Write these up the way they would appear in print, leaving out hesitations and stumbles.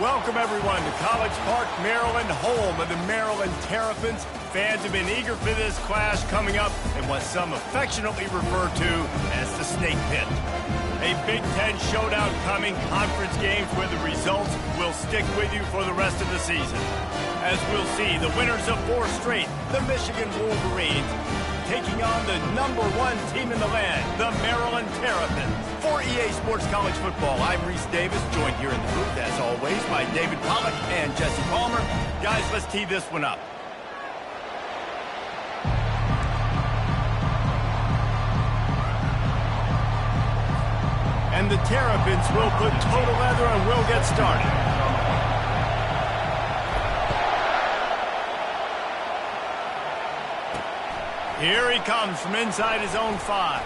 Welcome, everyone, to College Park, Maryland, home of the Maryland Terrapins. Fans have been eager for this clash coming up in what some affectionately refer to as the Snake Pit. A Big Ten showdown coming, conference games where the results will stick with you for the rest of the season. As we'll see, the winners of 4 straight, the Michigan Wolverines, taking on the #1 team in the land, the Maryland Terrapins. For EA Sports College Football, I'm Reese Davis, joined here in the booth, as always, by David Pollack and Jesse Palmer. Guys, let's tee this one up. And the Terrapins will put total leather and we'll get started. Here he comes from inside his own 5.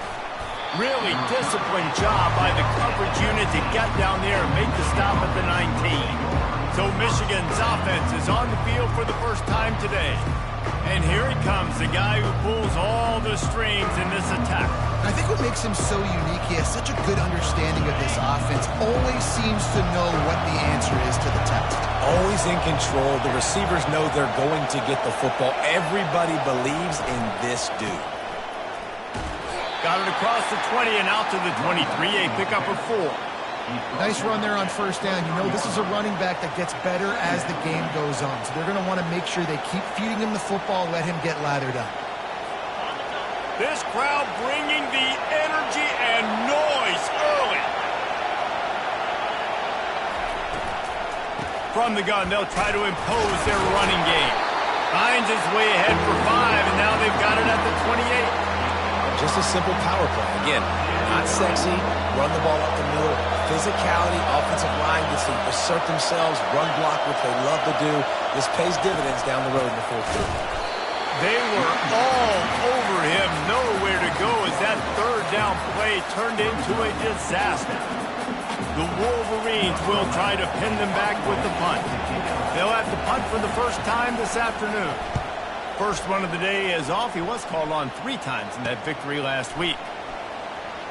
Really disciplined job by the coverage unit to get down there and make the stop at the 19. So Michigan's offense is on the field for the first time today. And here he comes, the guy who pulls all the strings in this attack. I think what makes him so unique, he has such a good understanding of this offense. Always seems to know what the answer is to the test. Always in control. The receivers know they're going to get the football. Everybody believes in this dude. Got it across the 20 and out to the 23, a pickup of 4. Nice run there on first down. You know, this is a running back that gets better as the game goes on. So they're going to want to make sure they keep feeding him the football, let him get lathered up. This crowd bringing the energy and noise early. From the gun, they'll try to impose their running game. Finds his way ahead for 5, and now they've got it at the 28. Just a simple power play. Again, not sexy, run the ball up the middle, physicality, offensive line gets to assert themselves, run block, which they love to do. This pays dividends down the road in the 4th quarter. They were all over him, nowhere to go as that 3rd down play turned into a disaster. The Wolverines will try to pin them back with the punt. They'll have to punt for the first time this afternoon. First one of the day is off. He was called on 3 times in that victory last week.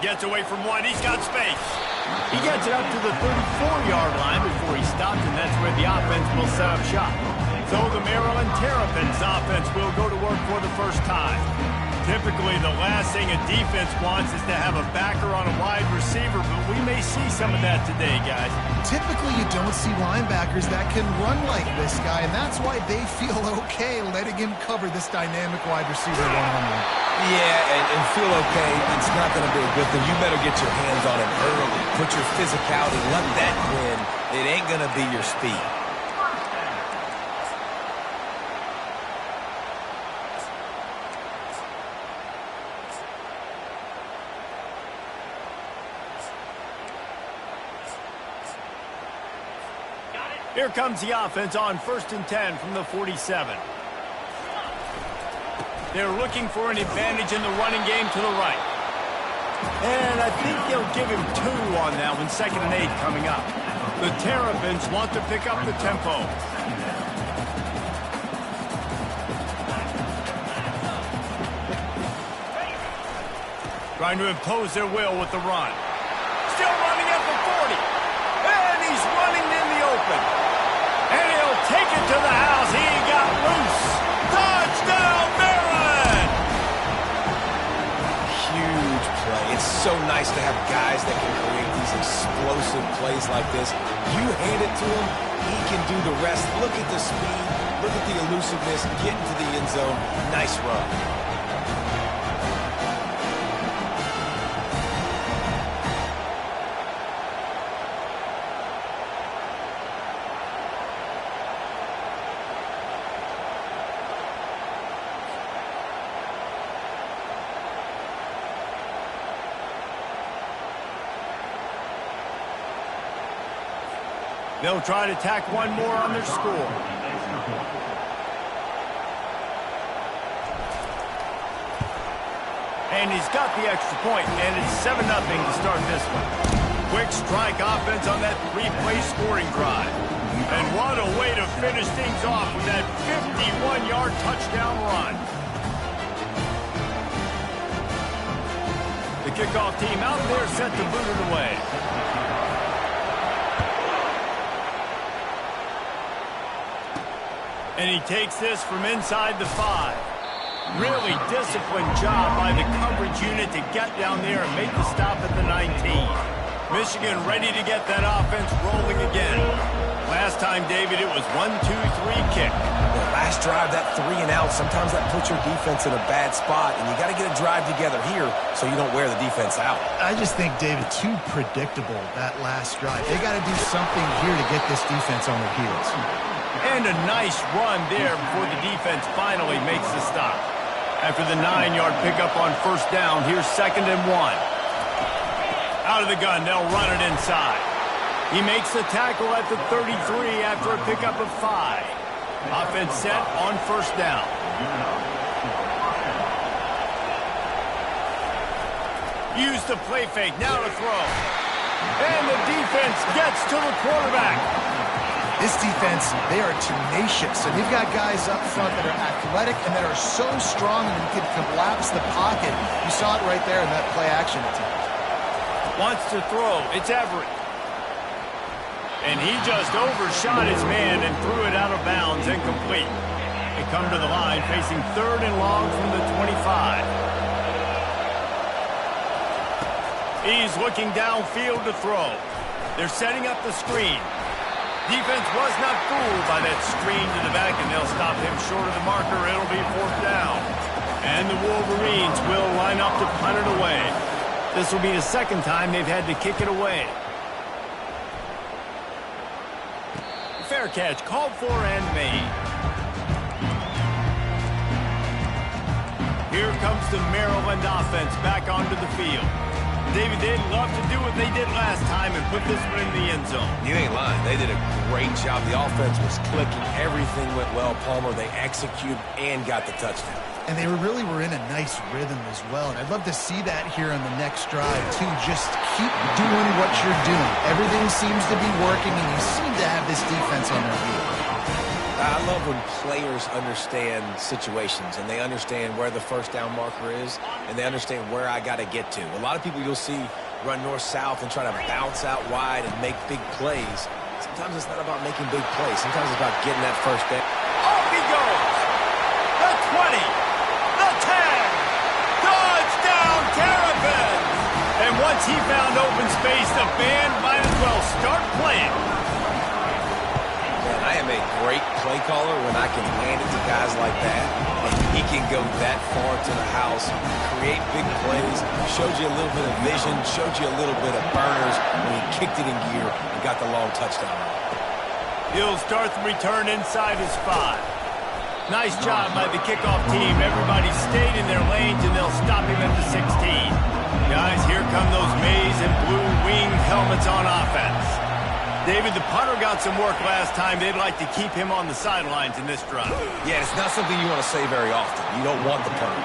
Gets away from 1. He's got space. He gets it up to the 34-yard line before he stops, and that's where the offense will set up shop. So the Maryland Terrapins offense will go to work for the first time. Typically, the last thing a defense wants is to have a backer on a wide receiver, but we may see some of that today, guys. Typically, you don't see linebackers that can run like this guy, and that's why they feel okay letting him cover this dynamic wide receiver one-on-one. Yeah, and feel okay, it's not going to be a good thing. You better get your hands on him early. Put your physicality, let that win. It ain't going to be your speed. Here comes the offense on 1st and 10 from the 47. They're looking for an advantage in the running game to the right. And I think they'll give him 2 on that one, 2nd and 8 coming up. The Terrapins want to pick up the tempo. Trying to impose their will with the run. Still running at the 40. And he's running in the open. And he'll take it to the house. He got loose. Touchdown, Maryland! Huge play. It's so nice to have guys that can create these explosive plays like this. You hand it to him, he can do the rest. Look at the speed. Look at the elusiveness. Get into the end zone. Nice run. They'll try to tack one more on their score. And he's got the extra point, and it's 7-0 to start this one. Quick strike offense on that 3-play scoring drive. And what a way to finish things off with that 51-yard touchdown run. The kickoff team out there set to boot it away. And he takes this from inside the 5. Really disciplined job by the coverage unit to get down there and make the stop at the 19. Michigan ready to get that offense rolling again. Last time, David, it was 1-2-3 kick. Well, last drive, that 3 and out, sometimes that puts your defense in a bad spot, and you got to get a drive together here so you don't wear the defense out. I just think, David, too predictable that last drive. They got to do something here to get this defense on their heels. And a nice run there before the defense finally makes the stop. After the 9-yard pickup on first down, here's 2nd and 1. Out of the gun, they'll run it inside. He makes the tackle at the 33 after a pickup of 5. Offense set on first down. Use the play fake, now to throw. And the defense gets to the quarterback. This defense, they are tenacious, and they've got guys up front that are athletic and that are so strong and can collapse the pocket. You saw it right there in that play-action attempt. Wants to throw. It's Everett. And he just overshot his man and threw it out of bounds, incomplete. They come to the line facing 3rd and long from the 25. He's looking downfield to throw. They're setting up the screen. Defense was not fooled by that screen to the back, and they'll stop him short of the marker. It'll be 4th down. And the Wolverines will line up to punt it away. This will be the 2nd time they've had to kick it away. Fair catch, called for and made. Here comes the Maryland offense back onto the field. David, they'd love to do what they did last time and put this one in the end zone. You ain't lying. They did a great job. The offense was clicking. Everything went well. Palmer, they executed and got the touchdown. And they really were in a nice rhythm as well. And I'd love to see that here on the next drive, too. Just keep doing what you're doing. Everything seems to be working, and you seem to have this defense on their heels. I love when players understand situations, and they understand where the first down marker is, and they understand where I got to get to. A lot of people you'll see run north-south and try to bounce out wide and make big plays. Sometimes it's not about making big plays. Sometimes it's about getting that first down. Off he goes! The 20! The 10! Touchdown, Terrapins! And once he found open space, the band might as well start playing. Man, I am a great play caller when I can hand it to guys like that, and he can go that far to the house, create big plays, showed you a little bit of vision, showed you a little bit of burners when he kicked it in gear and got the long touchdown. He'll start the return inside his 5. Nice job by the kickoff team. Everybody stayed in their lanes, and they'll stop him at the 16. Guys, here come those maize and blue wing helmets on offense. David, the punter got some work last time. They'd like to keep him on the sidelines in this drive. Yeah, it's not something you want to say very often. You don't want the punter.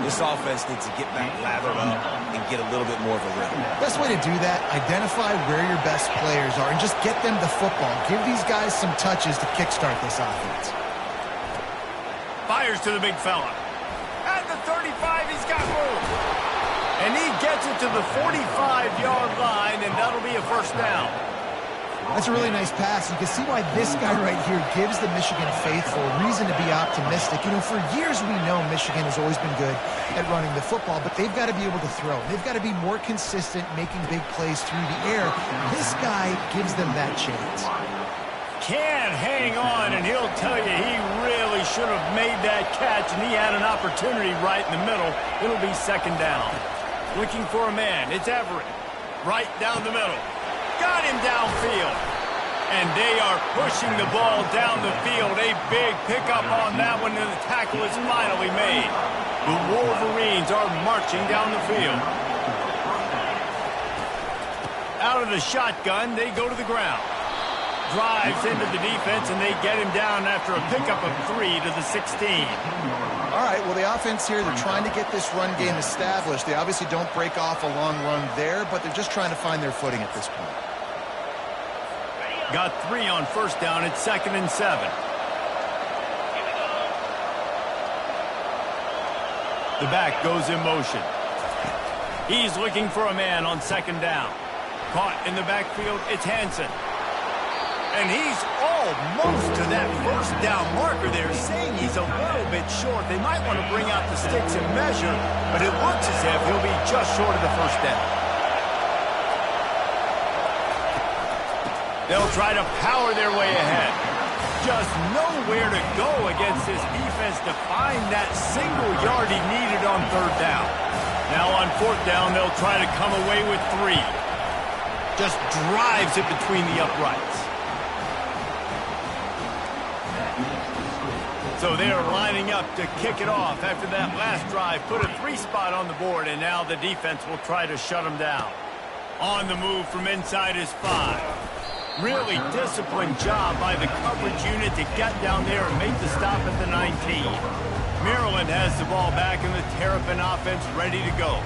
This offense needs to get back lathered up and get a little bit more of a rhythm. Best way to do that, identify where your best players are and just get them the football. Give these guys some touches to kickstart this offense. Fires to the big fella. At the 35, he's got room. And he gets it to the 45-yard line, and that'll be a first down. That's a really nice pass. You can see why this guy right here gives the Michigan faithful reason to be optimistic. You know, for years we know Michigan has always been good at running the football, but they've got to be able to throw. They've got to be more consistent making big plays through the air. This guy gives them that chance. Can hang on, and he'll tell you he really should have made that catch, and he had an opportunity right in the middle. It'll be second down. Looking for a man. It's Everett. Right down the middle. Got him downfield. And they are pushing the ball down the field. A big pickup on that one, and the tackle is finally made. The Wolverines are marching down the field. Out of the shotgun, they go to the ground. Drives into the defense, and they get him down after a pickup of 3 to the 16. All right, well, the offense here, they're trying to get this run game established. They obviously don't break off a long run there, but they're just trying to find their footing at this point. Got 3 on first down. It's 2nd and 7. The back goes in motion. He's looking for a man on second down. Caught in the backfield. It's Hansen. And he's almost to that first down marker there, saying he's a little bit short. They might want to bring out the sticks and measure, but it looks as if he'll be just short of the first down. They'll try to power their way ahead. Just nowhere to go against this defense to find that single yard he needed on third down. Now on fourth down, they'll try to come away with 3. Just drives it between the uprights. So they are lining up to kick it off after that last drive. Put a 3 spot on the board, and now the defense will try to shut them down. On the move from inside his 5. Really disciplined job by the coverage unit to get down there and make the stop at the 19. Maryland has the ball back in the Terrapin offense ready to go.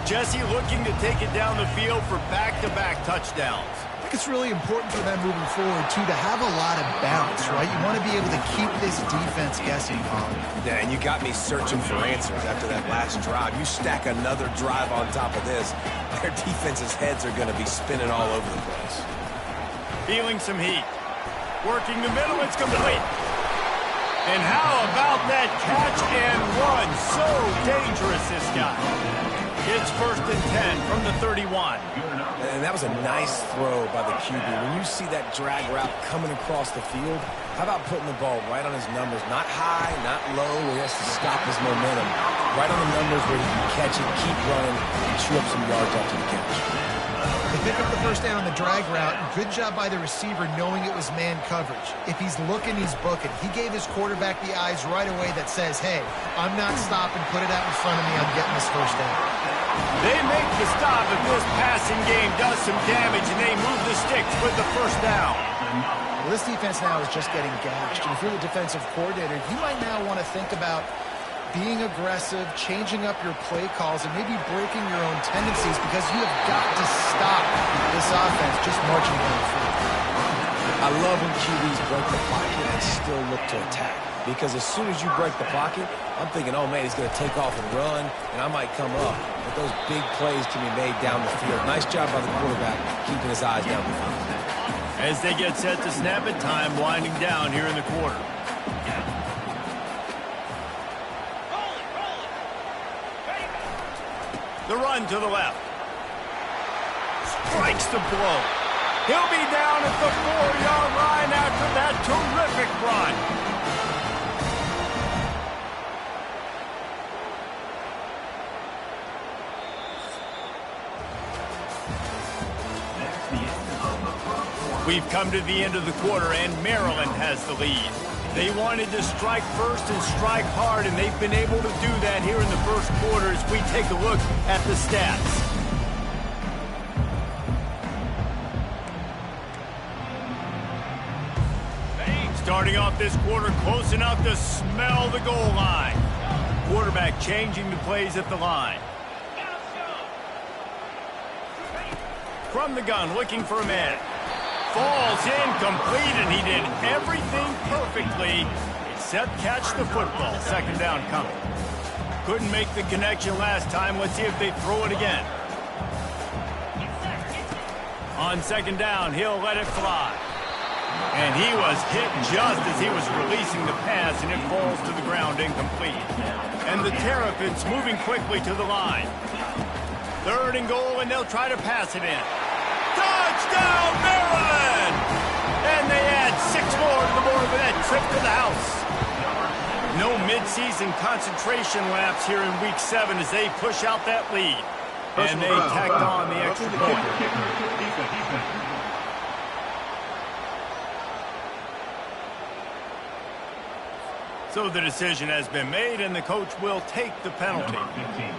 Jesse looking to take it down the field for back-to-back touchdowns. I think it's really important for them moving forward, too, to have a lot of bounce, right? You want to be able to keep this defense guessing, Colin. Yeah, and you got me searching for answers after that last drive. You stack another drive on top of this, their defense's heads are going to be spinning all over the place. Feeling some heat. Working the middle, it's complete. And how about that catch and run? So dangerous, this guy. It's 1st and 10 from the 31. And that was a nice throw by the QB. When you see that drag route coming across the field, how about putting the ball right on his numbers? Not high, not low, where he has to stop his momentum. Right on the numbers where he can catch it, keep running, and chew up some yards after the catch. They pick up the first down on the drag route. Good job by the receiver knowing it was man coverage. If he's looking, he's booking. He gave his quarterback the eyes right away that says, hey, I'm not stopping. Put it out in front of me. I'm getting this first down. They make the stop if this passing game does some damage, and they move the sticks with the first down. Well, this defense now is just getting gashed. And if you're the defensive coordinator, you might now want to think about being aggressive, changing up your play calls, and maybe breaking your own tendencies because you have got to stop this offense just marching down the field. I love when QBs break the pocket and still look to attack. Because as soon as you break the pocket, I'm thinking, oh, man, he's going to take off and run, and I might come up. But those big plays can be made down the field. Nice job by the quarterback keeping his eyes down the field. As they get set to snap it, time winding down here in the quarter. The run to the left. Strikes the blow. He'll be down at the 4-yard line after that terrific run. We've come to the end of the quarter, and Maryland has the lead. They wanted to strike first and strike hard, and they've been able to do that here in the first quarter as we take a look at the stats. Starting off this quarter close enough to smell the goal line. Quarterback changing the plays at the line. From the gun, looking for a man. Falls incomplete, and he did everything perfectly except catch the football. Second down coming. Couldn't make the connection last time. Let's see if they throw it again. On second down, he'll let it fly. And he was hit just as he was releasing the pass, and it falls to the ground incomplete. And the Terrapins moving quickly to the line. Third and goal, and they'll try to pass it in. Touchdown, Maryland! And they add 6 more to the board with that trip to the house. No midseason concentration laps here in Week 7 as they push out that lead. And they tacked on the extra point. So the decision has been made, and the coach will take the penalty.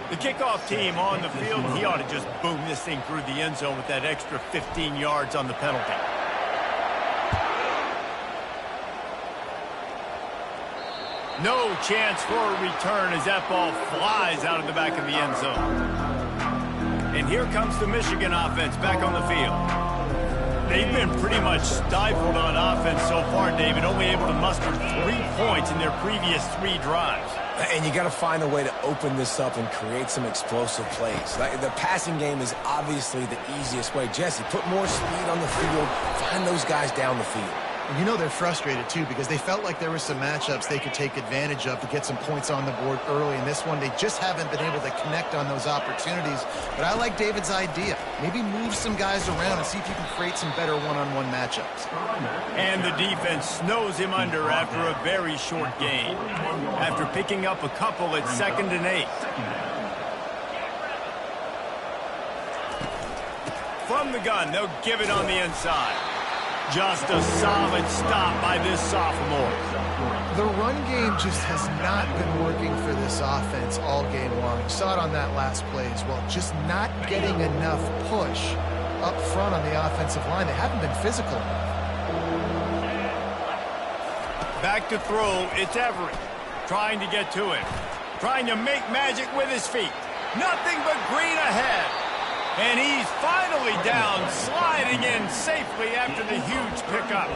The kickoff team on the field, he ought to just boom this thing through the end zone with that extra 15 yards on the penalty. No chance for a return as that ball flies out of the back of the end zone. And here comes the Michigan offense back on the field. They've been pretty much stifled on offense so far, David, only able to muster 3 points in their previous 3 drives. And you got to find a way to open this up and create some explosive plays. Like, the passing game is obviously the easiest way. Jesse, put more speed on the field. Find those guys down the field. You know they're frustrated, too, because they felt like there were some matchups they could take advantage of to get some points on the board early. In this one, they just haven't been able to connect on those opportunities. But I like David's idea. Maybe move some guys around and see if you can create some better one-on-one matchups. And the defense snows him under after a very short gain. After picking up a couple at 2nd and 8. From the gun, they'll give it on the inside. Just a solid stop by this sophomore. The run game just has not been working for this offense all game long. You saw it on that last play as well. Just not getting enough push up front on the offensive line. They haven't been physical. Back to throw, it's Everett. Trying to get to him. Trying to make magic with his feet. Nothing but green ahead. And he's finally down, sliding in safely after the huge pickup.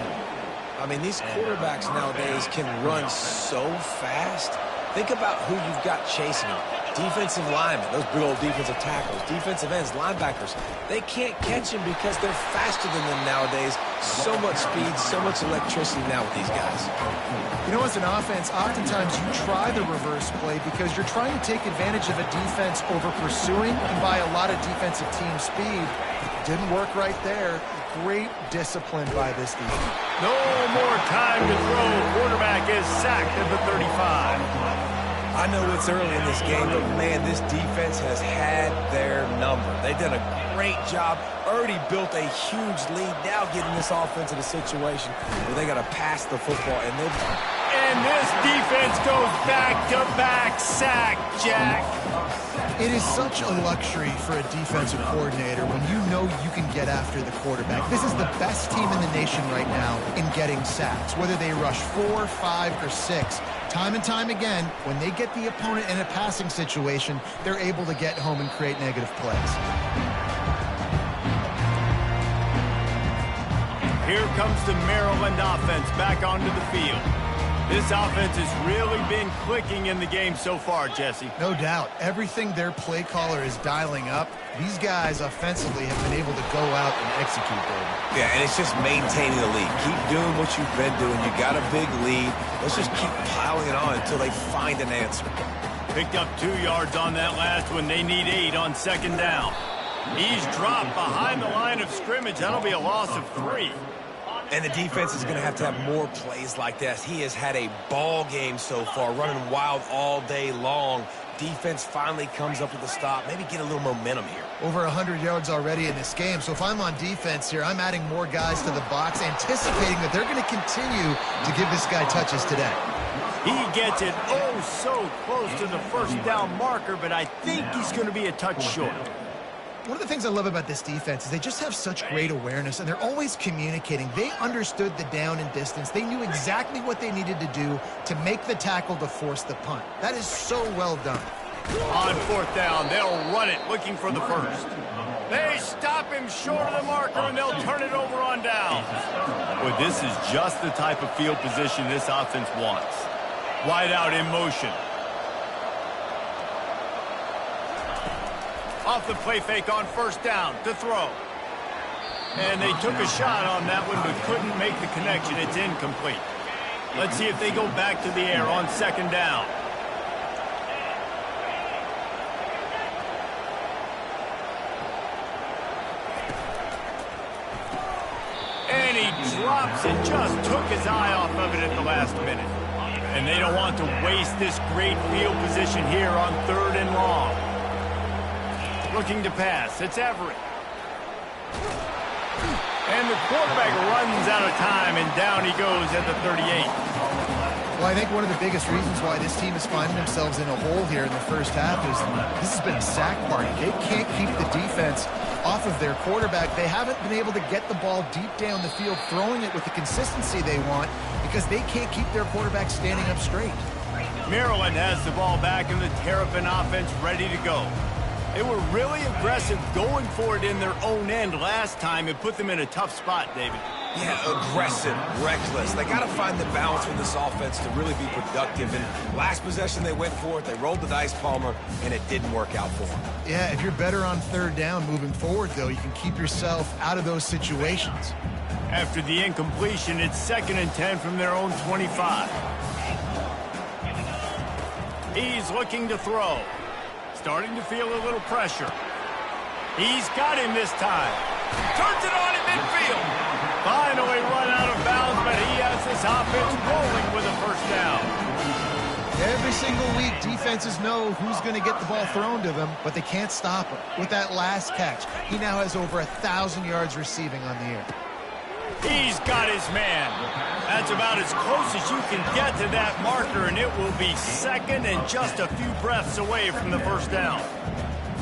I mean, these quarterbacks nowadays can run so fast. Think about who you've got chasing them. Defensive linemen, those big old defensive tackles, defensive ends, linebackers. They can't catch him because they're faster than them nowadays. So much speed, so much electricity now with these guys. You know, as an offense, oftentimes you try the reverse play because you're trying to take advantage of a defense over pursuing and by a lot of defensive team speed. Didn't work right there. Great discipline by this defense. No more time to throw. Quarterback is sacked at the 35. I know it's early in this game, but man, this defense has had their number. They've done a great job, already built a huge lead, now getting this offense in a situation where they got to pass the football. And this defense goes back-to-back sack, Jack. It is such a luxury for a defensive coordinator when you know you can get after the quarterback. This is the best team in the nation right now in getting sacks, whether they rush 4, 5, or 6. Time and time again, when they get the opponent in a passing situation, they're able to get home and create negative plays. Here comes the Maryland offense back onto the field. This offense has really been clicking in the game so far, Jesse. No doubt. Everything their play caller is dialing up, these guys offensively have been able to go out and execute, baby. Yeah, and it's just maintaining the lead. Keep doing what you've been doing. You got a big lead. Let's just keep piling it on until they find an answer. Picked up 2 yards on that last one. They need 8 on 2nd down. He's dropped behind the line of scrimmage. That'll be a loss of 3. And the defense is going to have more plays like this. He has had a ball game so far, running wild all day long. Defense finally comes up with a stop. Maybe get a little momentum here. Over 100 yards already in this game. So if I'm on defense here, I'm adding more guys to the box, anticipating that they're going to continue to give this guy touches today. He gets it so close to the 1st down marker, but I think he's going to be a touch short. One of the things I love about this defense is they just have such great awareness, and they're always communicating. They understood the down and distance. They knew exactly what they needed to do to make the tackle to force the punt. That is so well done. On 4th down, they'll run it, looking for the 1st. They stop him short of the marker, and they'll turn it over on downs. Well, this is just the type of field position this offense wants. Wide out in motion. Off the play fake on 1st down to throw. And they took a shot on that one but couldn't make the connection. It's incomplete. Let's see if they go back to the air on 2nd down. And he drops it. Just took his eye off of it at the last minute. And they don't want to waste this great field position here on 3rd and long. Looking to pass. It's Everett. And the quarterback runs out of time, and down he goes at the 38. Well, I think one of the biggest reasons why this team is finding themselves in a hole here in the 1st half is this has been a sack party. They can't keep the defense off of their quarterback. They haven't been able to get the ball deep down the field, throwing it with the consistency they want because they can't keep their quarterback standing up straight. Maryland has the ball back, and the Terrapin offense ready to go. They were really aggressive going for it in their own end last time and put them in a tough spot, David. Yeah, aggressive, reckless. They got to find the balance with this offense to really be productive. And last possession they went for it. They rolled the dice, Palmer, and it didn't work out for them. Yeah, if you're better on third down moving forward, though, you can keep yourself out of those situations. After the incompletion, it's 2nd and 10 from their own 25. He's looking to throw. Starting to feel a little pressure. He's got him this time. Turns it on in midfield. Finally run out of bounds, but he has this offense rolling with a first down. Every single week, defenses know who's going to get the ball thrown to them, but they can't stop him. With that last catch, he now has over 1,000 yards receiving on the year. He's got his man. That's about as close as you can get to that marker, and it will be 2nd and just a few breaths away from the first down.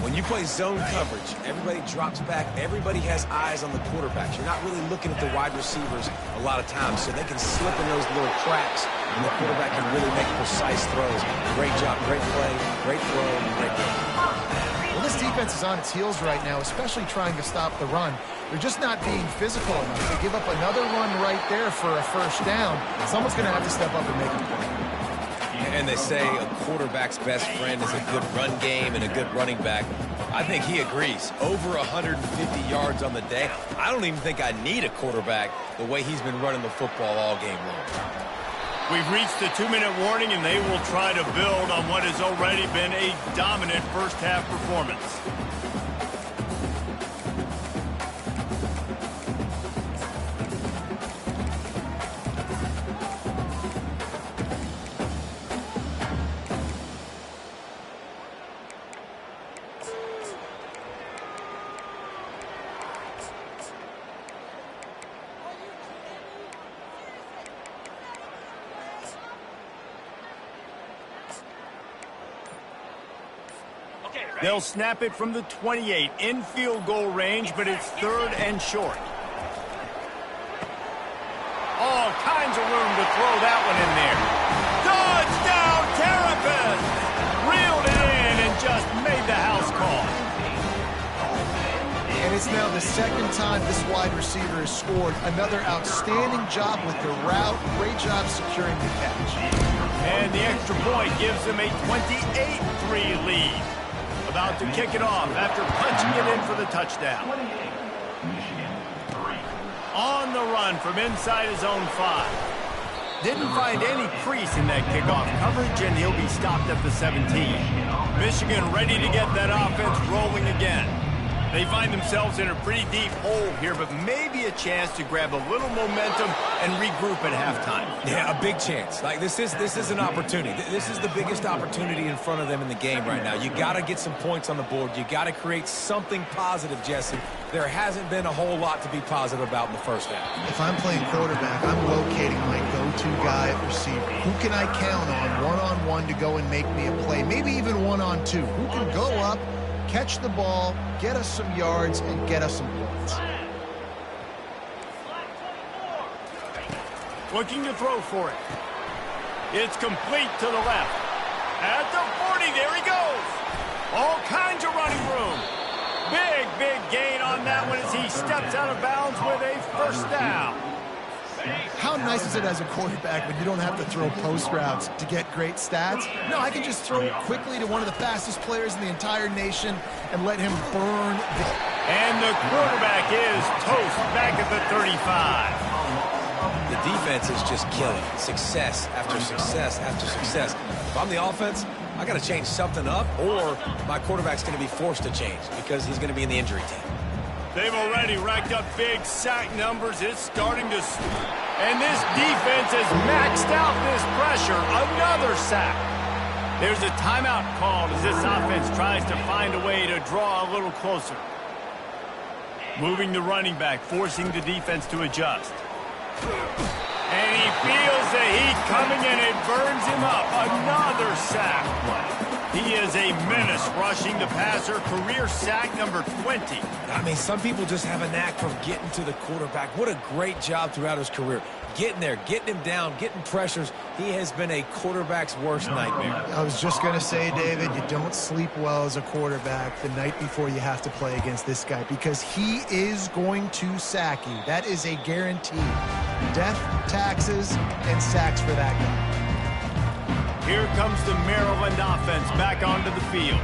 When you play zone coverage, everybody drops back. Everybody has eyes on the quarterbacks. You're not really looking at the wide receivers a lot of times, so they can slip in those little cracks, and the quarterback can really make precise throws. Great job, great play, great throw, great game. Well, this defense is on its heels right now, especially trying to stop the run. They're just not being physical enough. They give up another run right there for a first down. Someone's going to have to step up and make a play. And they say a quarterback's best friend is a good run game and a good running back. I think he agrees. Over 150 yards on the day. I don't even think I need a quarterback the way he's been running the football all game long. We've reached the 2-minute warning, and they will try to build on what has already been a dominant first-half performance. They'll snap it from the 28 in field goal range, but it's 3rd and short. All kinds of room to throw that one in there. Touchdown, Terps! Reeled it in and just made the house call. And it's now the 2nd time this wide receiver has scored. Another outstanding job with the route. Great job securing the catch. And the extra point gives them a 28-3 lead. About to kick it off after punching it in for the touchdown. On the run from inside his own 5. Didn't find any crease in that kickoff coverage, and he'll be stopped at the 17. Michigan ready to get that offense rolling again. They find themselves in a pretty deep hole here, but maybe a chance to grab a little momentum and regroup at halftime. Yeah, a big chance. Like this is an opportunity. This is the biggest opportunity in front of them in the game right now. You got to get some points on the board. You got to create something positive, Jesse. There hasn't been a whole lot to be positive about in the first half. If I'm playing quarterback, I'm locating my go-to guy at receiver. Who can I count on one-on-one to go and make me a play? Maybe even one-on-two. Who can go up, catch the ball, get us some yards, and get us some points. Looking to throw for it. It's complete to the left. At the 40, there he goes. All kinds of running room. Big gain on that one as he steps out of bounds with a first down. How nice is it as a quarterback when you don't have to throw post routes to get great stats? No, I can just throw it quickly to one of the fastest players in the entire nation and let him burn. And the quarterback is toast back at the 35. The defense is just killing. Success after success after success. If I'm the offense, I got to change something up, or my quarterback's going to be forced to change because he's going to be in the injury team. They've already racked up big sack numbers. It's starting to... And this defense has maxed out this pressure. Another sack. There's a timeout called as this offense tries to find a way to draw a little closer. Moving the running back, forcing the defense to adjust. And he feels the heat coming and it burns him up. Another sack. He is a menace rushing the passer. Career sack number 20. I mean, some people just have a knack for getting to the quarterback. What a great job throughout his career. Getting there, getting him down, getting pressures. He has been a quarterback's worst nightmare. I was just going to say, David, you don't sleep well as a quarterback the night before you have to play against this guy because he is going to sack you. That is a guarantee. Death, taxes, and sacks for that guy. Here comes the Maryland offense back onto the field.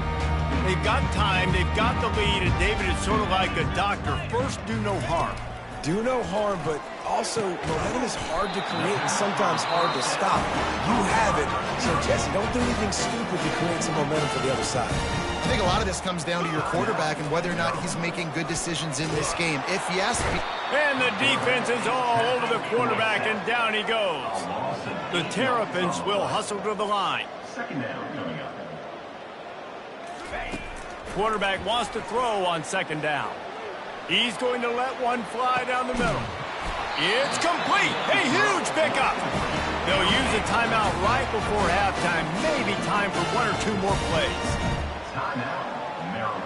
They've got time, they've got the lead, and David, it's sort of like a doctor. First, do no harm. Do no harm, but also momentum is hard to create and sometimes hard to stop. You have it, so Jesse, don't do anything stupid to create some momentum for the other side. I think a lot of this comes down to your quarterback and whether or not he's making good decisions in this game. If yes... And the defense is all over the quarterback, and down he goes. The Terrapins will hustle to the line. Second down coming up. Quarterback wants to throw on second down. He's going to let one fly down the middle. It's complete. A huge pickup. They'll use a timeout right before halftime. Maybe time for one or two more plays. Timeout, Maryland.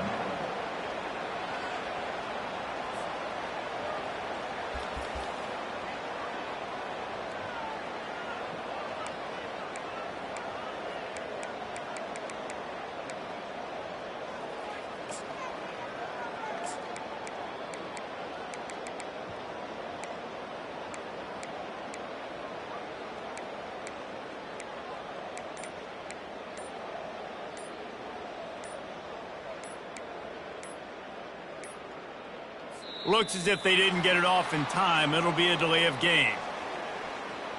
Looks as if they didn't get it off in time. It'll be a delay of game.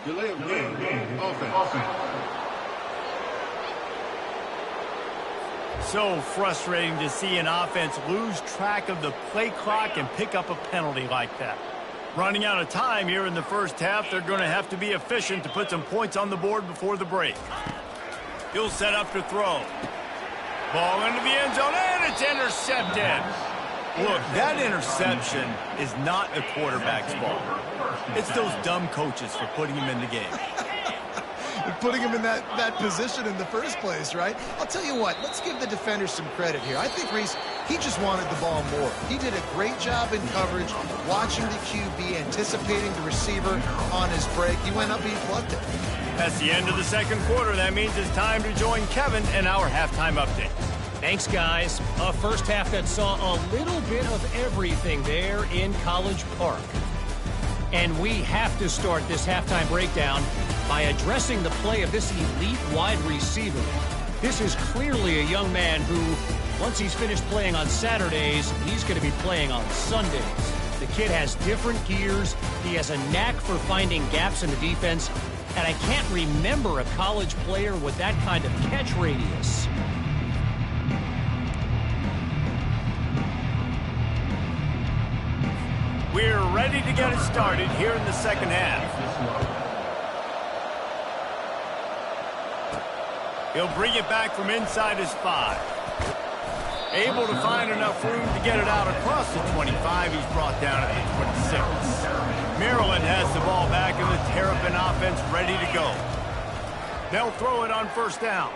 Delay of game. Offense. So frustrating to see an offense lose track of the play clock and pick up a penalty like that. Running out of time here in the first half, they're going to have to be efficient to put some points on the board before the break. He'll set up to throw. Ball into the end zone, and it's intercepted. Look, that interception is not the quarterback's fault. It's those dumb coaches for putting him in the game. Putting him in that position in the first place, right? I'll tell you what, let's give the defender some credit here. I think Reese, he just wanted the ball more. He did a great job in coverage, watching the QB, anticipating the receiver on his break. He went up, he plugged it. That's the end of the second quarter. That means it's time to join Kevin in our halftime update. Thanks, guys. A first half that saw a little bit of everything there in College Park. And we have to start this halftime breakdown by addressing the play of this elite wide receiver. This is clearly a young man who, once he's finished playing on Saturdays, he's going to be playing on Sundays. The kid has different gears. He has a knack for finding gaps in the defense. And I can't remember a college player with that kind of catch radius. We're ready to get it started here in the second half. He'll bring it back from inside his 5. Able to find enough room to get it out across the 25. He's brought down at the 26. Maryland has the ball back and the Terrapin offense ready to go. They'll throw it on first down.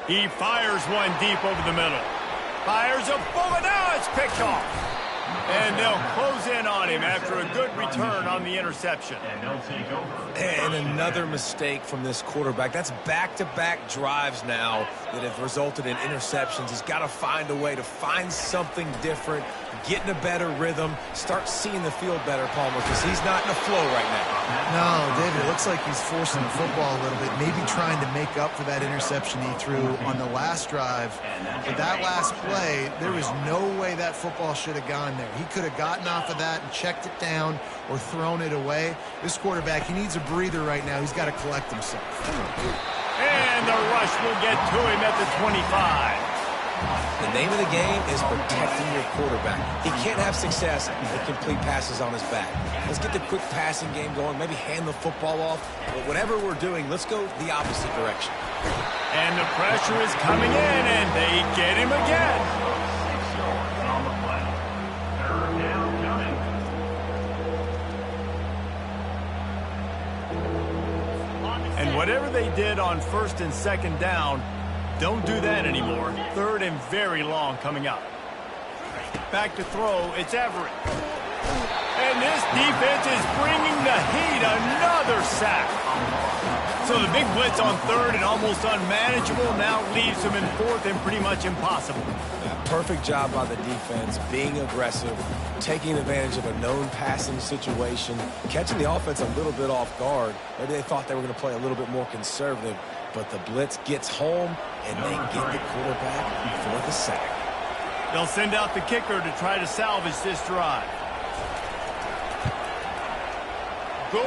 He fires one deep over the middle. Fires a bullet. Now it's picked off. And they'll close in on him after a good return on the interception. And they'll take over. And another mistake from this quarterback. That's back-to-back drives now that have resulted in interceptions. He's got to find a way to find something different, get in a better rhythm, start seeing the field better, Palmer, because he's not in a flow right now. No, David, it looks like he's forcing the football a little bit, maybe trying to make up for that interception he threw on the last drive. But that last play, there was no way that football should have gone there. He could have gotten off of that and checked it down or thrown it away. This quarterback, he needs a breather right now. He's got to collect himself. And the rush will get to him at the 25. The name of the game is protecting your quarterback. He can't have success with complete passes on his back. Let's get the quick passing game going, maybe hand the football off. But whatever we're doing, let's go the opposite direction. And the pressure is coming in, and they get him again. 6 yards on the play. Third down coming. And whatever they did on first and second down Don't do that anymore. 3rd and very long coming up. Back to throw. It's Everett. And this defense is bringing the heat. Another sack. So the big blitz on 3rd and almost unmanageable now leaves him in 4th and pretty much impossible. Perfect job by the defense, being aggressive, taking advantage of a known passing situation, catching the offense a little bit off guard. Maybe they thought they were going to play a little bit more conservative, but the blitz gets home, and they get the quarterback for the sack. They'll send out the kicker to try to salvage this drive. Good,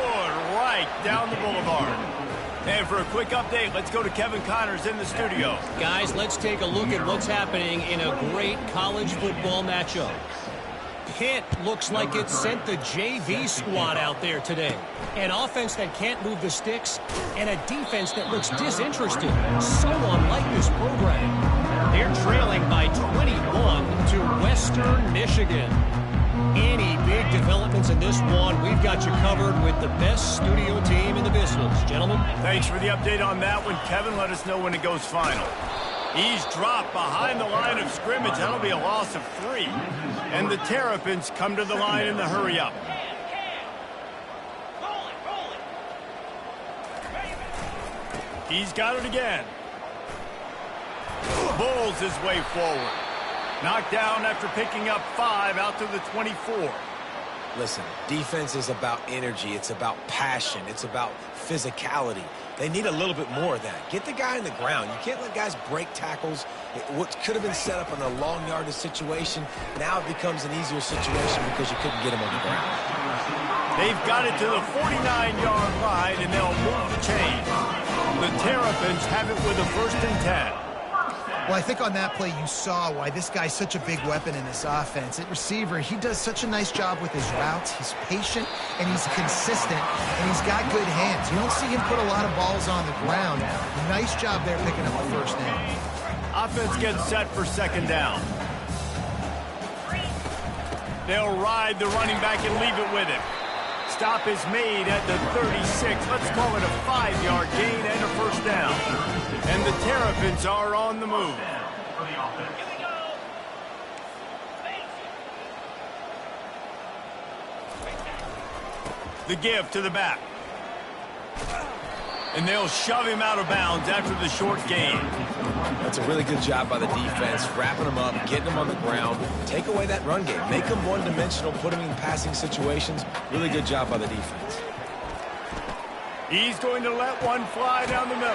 right down the boulevard. And for a quick update, let's go to Kevin Connors in the studio. Guys, let's take a look at what's happening in a great college football matchup. Pitt looks like it sent the JV squad out there today. An offense that can't move the sticks and a defense that looks disinterested. So unlike this program. They're trailing by 21 to Western Michigan. Any big developments in this one, we've got you covered with the best studio team in the business. Gentlemen. Thanks for the update on that one. Kevin, let us know when it goes final. He's dropped behind the line of scrimmage. That'll be a loss of 3. And the Terrapins come to the line in the hurry-up. He's got it again. Bulls his way forward. Knocked down after picking up 5 out to the 24. Listen, defense is about energy. It's about passion. It's about physicality. They need a little bit more of that. Get the guy on the ground. You can't let guys break tackles. What could have been set up in a long yardage situation, now it becomes an easier situation because you couldn't get him on the ground. They've got it to the 49-yard line, and they'll move the chains. The Terrapins have it with a 1st and 10. Well, I think on that play you saw why this guy's such a big weapon in this offense. At receiver, he does such a nice job with his routes. He's patient, and he's consistent, and he's got good hands. You don't see him put a lot of balls on the ground. Nice job there picking up the 1st down. Offense gets set for 2nd down. They'll ride the running back and leave it with him. Stop is made at the 36. Let's call it a 5-yard gain and a 1st down. And the Terrapins are on the move. The give to the back. And they'll shove him out of bounds after the short gain. That's a really good job by the defense, wrapping them up, getting them on the ground. Take away that run game. Make them one-dimensional, put them in passing situations. Really good job by the defense. He's going to let one fly down the middle.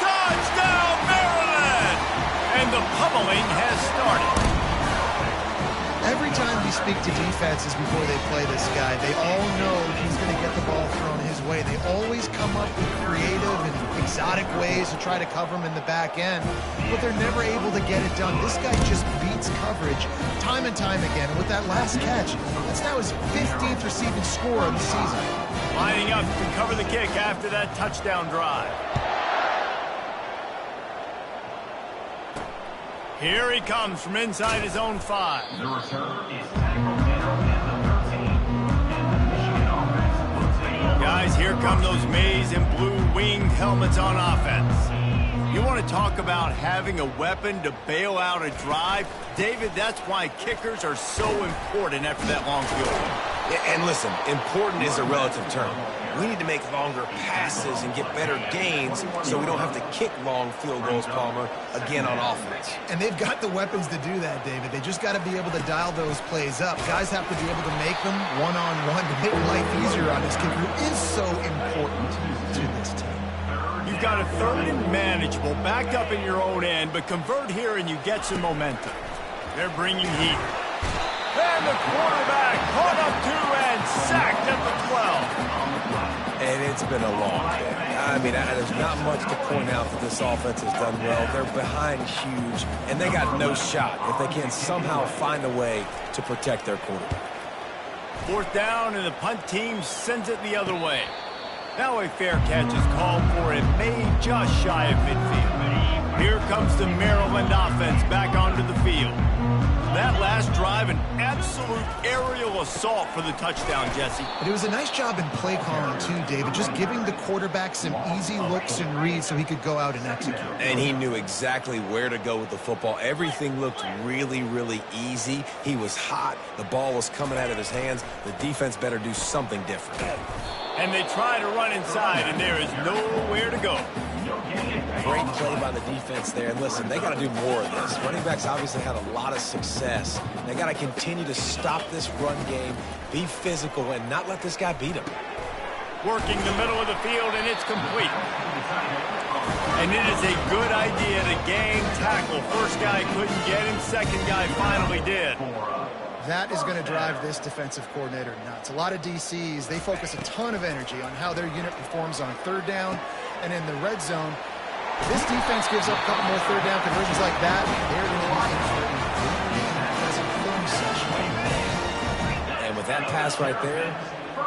Touchdown, Maryland! And the pummeling has started. Every time we speak to defenses before they play this guy, they all know he's going to get the ball thrown his way. They always come up with creative and exotic ways to try to cover him in the back end, but they're never able to get it done. This guy just beats coverage time and time again. And with that last catch, that's now his 15th receiving score of the season. Lining up to cover the kick after that touchdown drive. Here he comes from inside his own 5. The return is tackled down at the 13. And the Michigan offense looks at Guys, here come those maize and blue winged helmets on offense. You want to talk about having a weapon to bail out a drive? David, that's why kickers are so important after that long field goal. And listen, important is a relative term. We need to make longer passes and get better gains so we don't have to kick long field goals, Palmer, again on offense. And they've got the weapons to do that, David. They just got to be able to dial those plays up. Guys have to be able to make them one-on-one to make life easier on this kid who is so important to this team. You've got a 3rd and manageable, backed up in your own end, but convert here and you get some momentum. They're bringing heat. And the quarterback caught up 2 and sacked at the 12. And it's been a long day. I mean, there's not much to point out that this offense has done well. They're behind huge, and they got no shot if they can't somehow find a way to protect their quarterback. 4th down, and the punt team sends it the other way. Now a fair catch is called for it, made just shy of midfield. Here comes the Maryland offense back onto the field. That last drive, an absolute aerial assault for the touchdown, Jesse. But it was a nice job in play calling too, David, just giving the quarterback some easy looks and reads so he could go out and execute. And he knew exactly where to go with the football. Everything looked really, really easy. He was hot. The ball was coming out of his hands. The defense better do something different. And they try to run inside, and there is nowhere to go. Great play by the defense there. And listen, they got to do more of this. Running backs obviously had a lot of success. They got to continue to stop this run game, be physical, and not let this guy beat him. Working the middle of the field, and it's complete. And it is a good idea to gang tackle. First guy couldn't get him, second guy finally did. That is going to drive this defensive coordinator nuts. A lot of DCs, they focus a ton of energy on how their unit performs on third down and in the red zone. If this defense gives up a couple more third down conversions like that, they're going to line for a film session. And with that pass right there,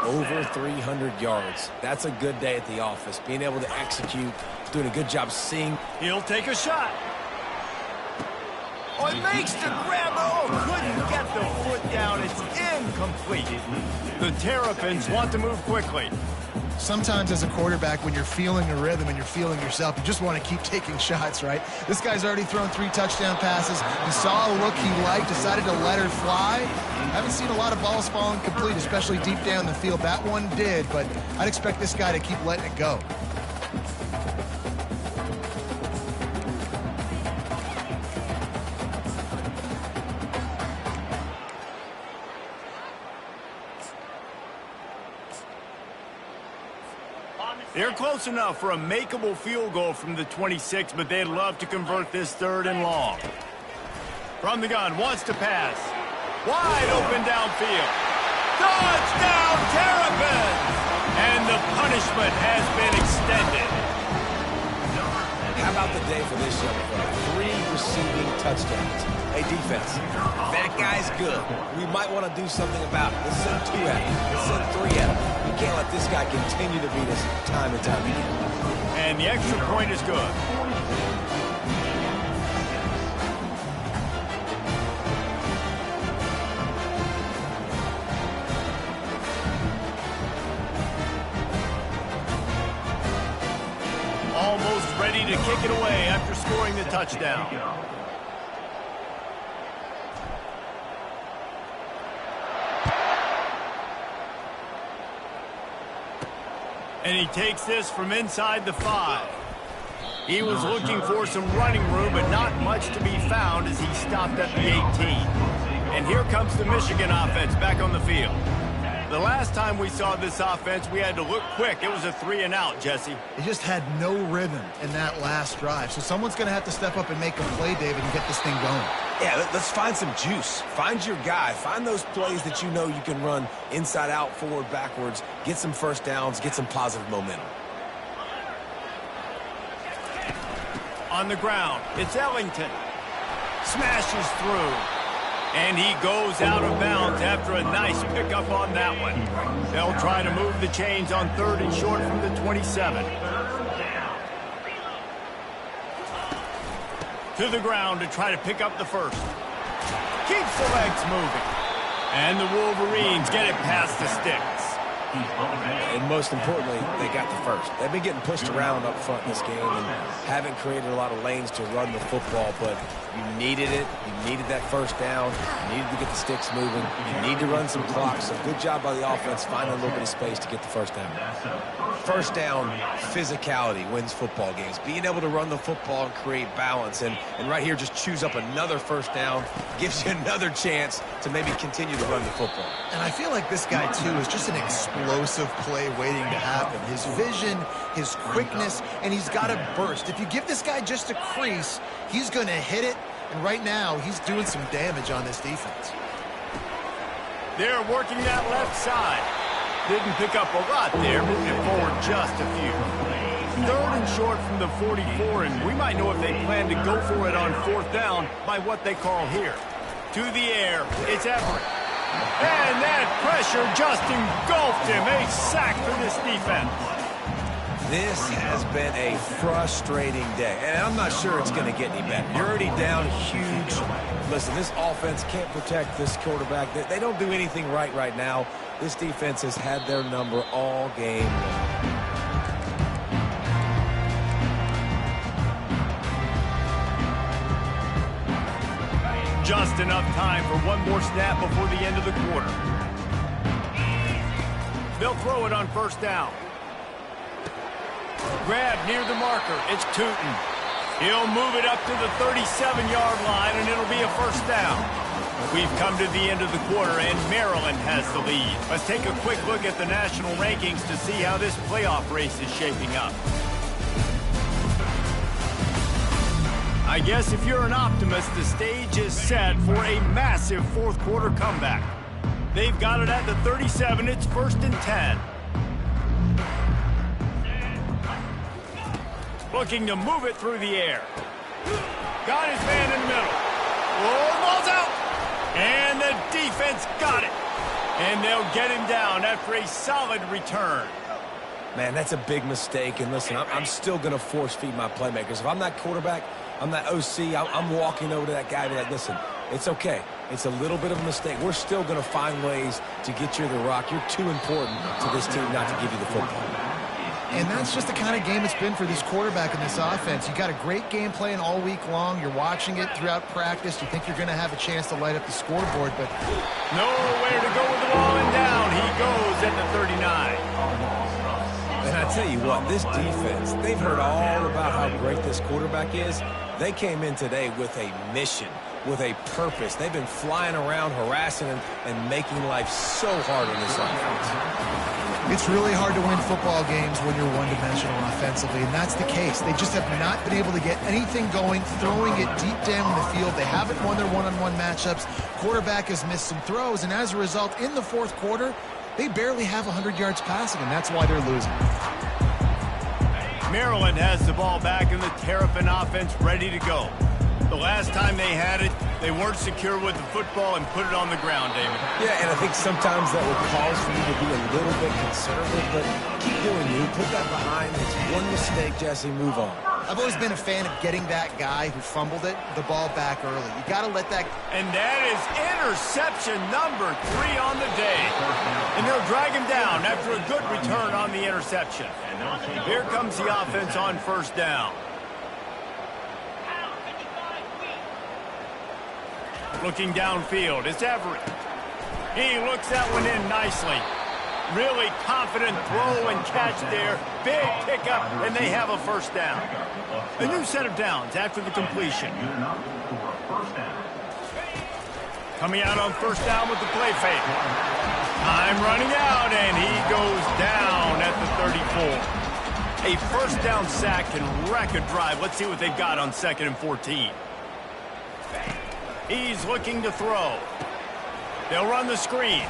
over 300 yards. That's a good day at the office. Being able to execute, doing a good job seeing. He'll take a shot. Oh, it makes the grab. Oh, couldn't get the foot down. It's incomplete. The Terrapins want to move quickly. Sometimes as a quarterback, when you're feeling a rhythm and you're feeling yourself, you just want to keep taking shots, right? This guy's already thrown 3 touchdown passes. He saw a look he liked, decided to let her fly. Haven't seen a lot of balls falling complete, especially deep down the field. That one did, but I'd expect this guy to keep letting it go. They're close enough for a makeable field goal from the 26, but they'd love to convert this 3rd and long. From the gun, wants to pass. Wide open downfield. Touchdown, Terrapins! And the punishment has been extended. How about the day for this young fella? 3 receiving touchdowns. Hey, defense, that guy's good. We might want to do something about it. Let's send 2 at him. Let's send 3 at him. We can't let this guy continue to beat us time and time again. And the extra point is good. Almost ready to kick it away after scoring the touchdown. And he takes this from inside the 5. He was looking for some running room, but not much to be found as he stopped at the 18. And here comes the Michigan offense back on the field. The last time we saw this offense, we had to look quick. It was a 3-and-out, Jesse. They just had no rhythm in that last drive. So someone's going to have to step up and make a play, David, and get this thing going. Yeah, let's find some juice. Find your guy. Find those plays that you know you can run inside out, forward, backwards. Get some first downs. Get some positive momentum. On the ground, it's Ellington. Smashes through. And he goes out of bounds after a nice pickup on that one. They'll try to move the chains on 3rd and short from the 27. To the ground to try to pick up the first. Keeps the legs moving. And the Wolverines get it past the sticks. And most importantly, they got the first. They've been getting pushed around up front in this game and haven't created a lot of lanes to run the football, but you needed it. You needed that first down. You needed to get the sticks moving. You need to run some clock. So good job by the offense finding a little bit of space to get the first down. First down, physicality wins football games. Being able to run the football and create balance. And right here, just choose up another first down. Gives you another chance to maybe continue to run the football. And I feel like this guy, too, is just an explosive play waiting to happen. His vision, his quickness, and he's got a burst. If you give this guy just a crease, he's going to hit it. And right now, he's doing some damage on this defense. They're working that left side. Didn't pick up a lot there, moving forward just a few. 3rd and short from the 44, and we might know if they plan to go for it on 4th down by what they call here. To the air, it's Everett. And that pressure just engulfed him. A sack for this defense. This has been a frustrating day, and I'm not sure it's going to get any better. You're already down huge. Listen, this offense can't protect this quarterback. They don't do anything right now. This defense has had their number all game long. Just enough time for one more snap before the end of the quarter. They'll throw it on first down. Grab near the marker. It's Tootin. He'll move it up to the 37-yard line, and it'll be a first down. We've come to the end of the quarter, and Maryland has the lead. Let's take a quick look at the national rankings to see how this playoff race is shaping up. I guess if you're an optimist, the stage is set for a massive fourth-quarter comeback. They've got it at the 37. It's 1st and 10. Looking to move it through the air. Got his man in the middle. Oh, ball's out. And the defense got it. And they'll get him down after a solid return. Man, that's a big mistake. And listen, I'm still going to force feed my playmakers. If I'm not quarterback, I'm not OC, I'm walking over to that guy and be like, listen, it's okay. It's a little bit of a mistake. We're still going to find ways to get you the rock. You're too important to this team not to give you the football. And that's just the kind of game it's been for this quarterback in this offense. You got a great game plan all week long. You're watching it throughout practice. You think you're going to have a chance to light up the scoreboard, but nowhere to go with the ball, and down he goes at the 39. And I tell you what, this defense, they've heard all about how great this quarterback is. They came in today with a mission, with a purpose. They've been flying around, harassing and making life so hard in this offense. It's really hard to win football games when you're one-dimensional offensively, and that's the case. They just have not been able to get anything going, throwing it deep down in the field. They haven't won their one-on-one matchups. Quarterback has missed some throws, and as a result, in the fourth quarter, they barely have 100 yards passing, and that's why they're losing. Maryland has the ball back, and the Terrapin offense ready to go. The last time they had it, they weren't secure with the football and put it on the ground, David. Yeah, and I think sometimes that would cause for you to be a little bit conservative, but keep doing you. Put that behind. It's one mistake, Jesse. Move on. I've always been a fan of getting that guy who fumbled it, the ball back early. You got to let that... And that is interception number 3 on the day. And they'll drag him down after a good return on the interception. Here comes the offense on first down. Looking downfield, it's Everett. He looks that one in nicely. Really confident throw and catch there. Big pickup, and they have a first down. A new set of downs after the completion. Coming out on first down with the play fake. Time running out, and he goes down at the 34. A first down sack can wreck a drive. Let's see what they've got on 2nd and 14. He's looking to throw. They'll run the screen.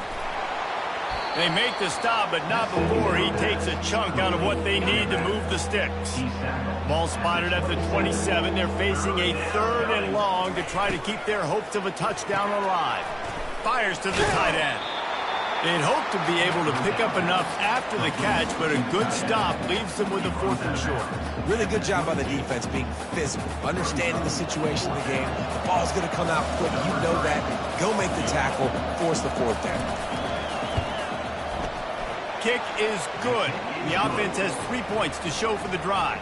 They make the stop, but not before he takes a chunk out of what they need to move the sticks. Ball spotted at the 27. They're facing a 3rd and long to try to keep their hopes of a touchdown alive. Fires to the tight end. They'd hope to be able to pick up enough after the catch, but a good stop leaves them with a 4th and short. Really good job by the defense being physical, understanding the situation in the game. The ball's going to come out quick. You know that. Go make the tackle, force the 4th down. Kick is good. The offense has 3 points to show for the drive.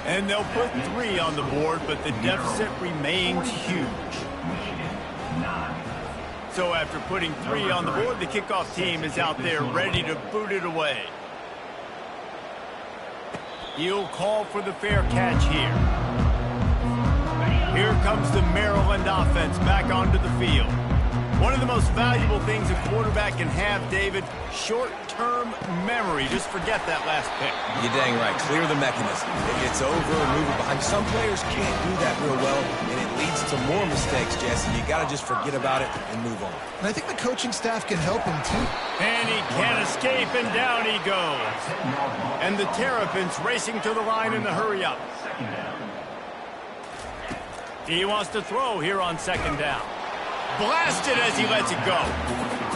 And they'll put 3 on the board, but the deficit remains huge. So after putting 3 on the board, the kickoff team is out there ready to boot it away. He'll call for the fair catch here. Here comes the Maryland offense back onto the field. One of the most valuable things a quarterback can have, David, short-term memory. Just forget that last pick. You're dang right. Clear the mechanism. It gets over and move it behind. Some players can't do that real well, and it leads to more mistakes, Jesse. You got to just forget about it and move on. And I think the coaching staff can help him, too. And he can't escape, and down he goes. And the Terrapins racing to the line in the hurry-up. He wants to throw here on 2nd down. Blasted as he lets it go.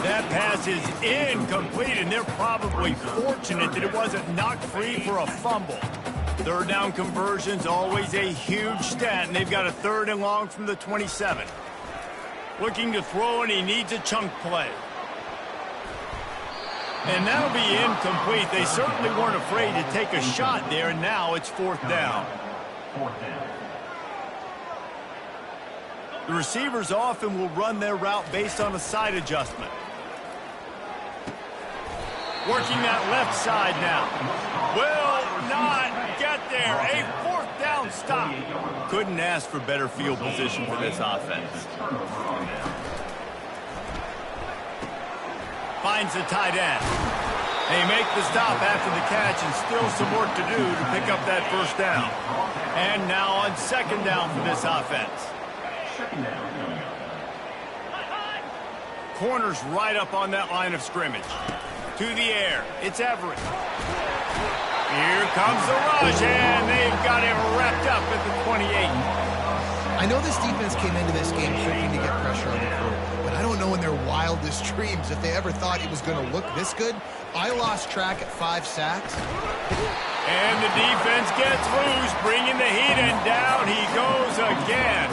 That pass is incomplete, and they're probably fortunate that it wasn't knocked free for a fumble. Third down conversion's always a huge stat, and they've got a 3rd and long from the 27. Looking to throw, and he needs a chunk play. And that'll be incomplete. They certainly weren't afraid to take a shot there, and now it's 4th down. The receivers often will run their route based on a side adjustment. Working that left side now. Will not get there. A 4th down stop. Couldn't ask for better field position for this offense. Finds the tight end. They make the stop after the catch, and still some work to do to pick up that 1st down. And now on 2nd down for this offense. Corners right up on that line of scrimmage. To the air. It's Everett. Here comes the rush, and they've got him wrapped up at the 28. I know this defense came into this game hoping to get pressure on the quarterback, but I don't know in their wildest dreams if they ever thought it was going to look this good. I lost track at 5 sacks. And the defense gets loose, bringing the heat, and down he goes again.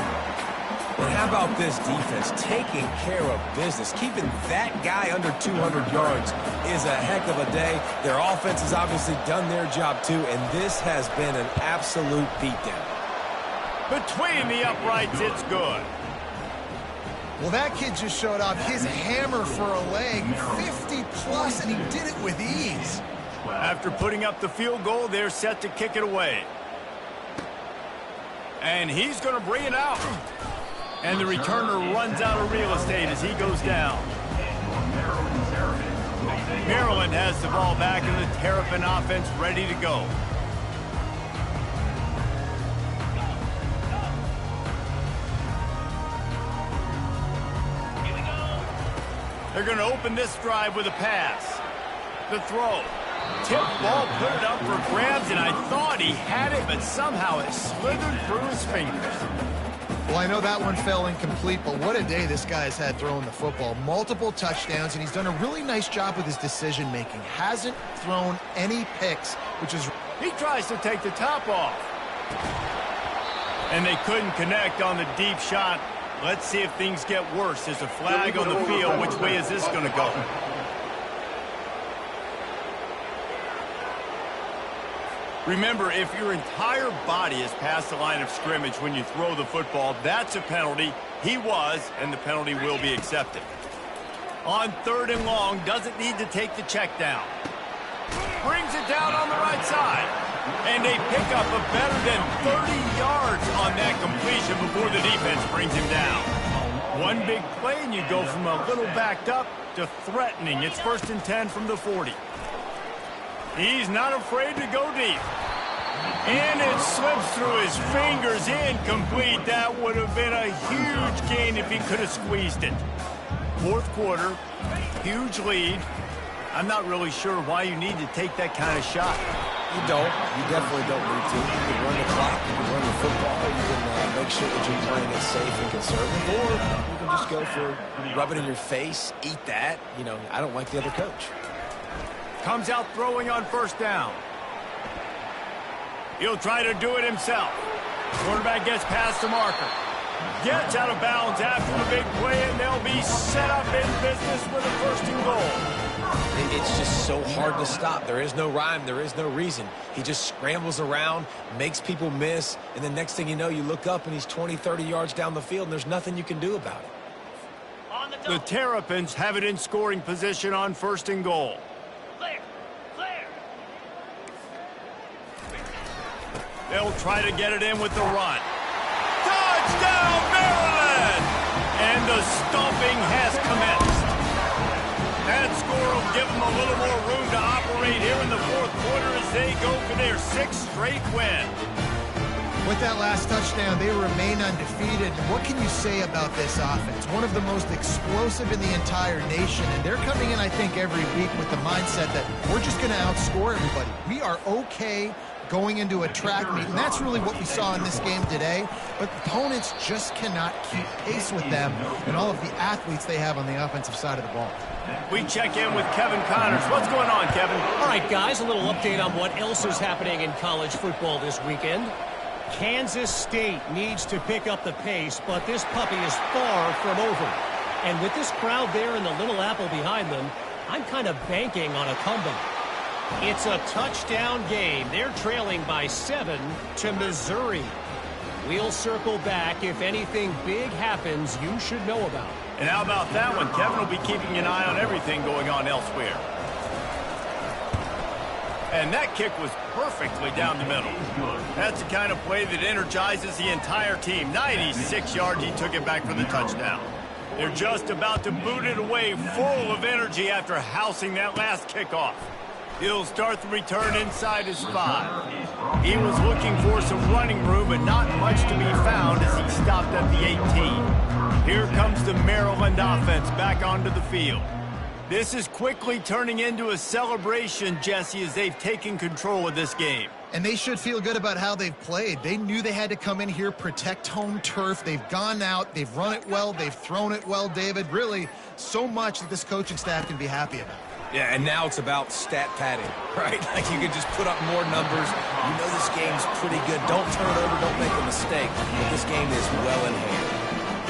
And how about this defense taking care of business? Keeping that guy under 200 yards is a heck of a day. Their offense has obviously done their job too, and this has been an absolute beatdown. Between the uprights, it's good. Well, that kid just showed off his hammer for a leg, 50-plus, and he did it with ease. After putting up the field goal, they're set to kick it away. And he's going to bring it out. And the returner runs out of real estate as he goes down. Maryland has the ball back, and the Terrapin offense ready to go. They're going to open this drive with a pass. The throw. Tip ball, put it up for grabs, and I thought he had it, but somehow it slithered through his fingers. Well, I know that one fell incomplete, but what a day this guy's had throwing the football. Multiple touchdowns, and he's done a really nice job with his decision-making. Hasn't thrown any picks, which is... He tries to take the top off. And they couldn't connect on the deep shot. Let's see if things get worse. There's a flag on the field. Which way is this going to go? Remember, if your entire body is past the line of scrimmage when you throw the football, that's a penalty. He was, and the penalty will be accepted. On 3rd and long, doesn't need to take the check down. Brings it down on the right side. And they pick up a better than 30 yards on that completion before the defense brings him down. One big play, and you go from a little backed up to threatening. It's 1st and 10 from the 40. He's not afraid to go deep. And it slips through his fingers, incomplete. That would have been a huge gain if he could have squeezed it. 4th quarter, huge lead. I'm not really sure why you need to take that kind of shot. You don't. You definitely don't need to. You can run the clock, you can run the football, you can make sure that you're playing it safe and conservative, or you can just go for rub it in your face, eat that. You know, I don't like the other coach. Comes out throwing on 1st down. He'll try to do it himself. Quarterback gets past the marker. Gets out of bounds after the big play, and they'll be set up in business with a 1st and goal. It's just so hard to stop. There is no rhyme. There is no reason. He just scrambles around, makes people miss, and the next thing you know, you look up, and he's 20, 30 yards down the field, and there's nothing you can do about it. The Terrapins have it in scoring position on 1st and goal. They'll try to get it in with the run. Touchdown, Maryland! And the stomping has commenced. That score will give them a little more room to operate here in the 4th quarter as they go for their 6th straight win. With that last touchdown, they remain undefeated. And what can you say about this offense? One of the most explosive in the entire nation. And they're coming in, I think, every week with the mindset that we're just going to outscore everybody. We are okay going into a track meet, and that's really what we saw in this game today. But opponents just cannot keep pace with them and all of the athletes they have on the offensive side of the ball. We check in with Kevin Connors. What's going on, Kevin? All right, guys, a little update on what else is happening in college football this weekend. Kansas State needs to pick up the pace, but this puppy is far from over. And with this crowd there and the Little Apple behind them, I'm kind of banking on a comeback. It's a touchdown game. They're trailing by 7 to Missouri. We'll circle back. If anything big happens, you should know about. And how about that one? Kevin will be keeping an eye on everything going on elsewhere. And that kick was perfectly down the middle. That's the kind of play that energizes the entire team. 96 yards, he took it back for the touchdown. They're just about to boot it away, full of energy after housing that last kickoff. He'll start the return inside his 5. He was looking for some running room, but not much to be found as he stopped at the 18. Here comes the Maryland offense back onto the field. This is quickly turning into a celebration, Jesse, as they've taken control of this game. And they should feel good about how they've played. They knew they had to come in here, protect home turf. They've gone out, they've run it well, they've thrown it well, David. Really, so much that this coaching staff can be happy about. Yeah, and now it's about stat padding, right? Like you can just put up more numbers. You know this game's pretty good. Don't turn it over, don't make a mistake. But this game is well in hand.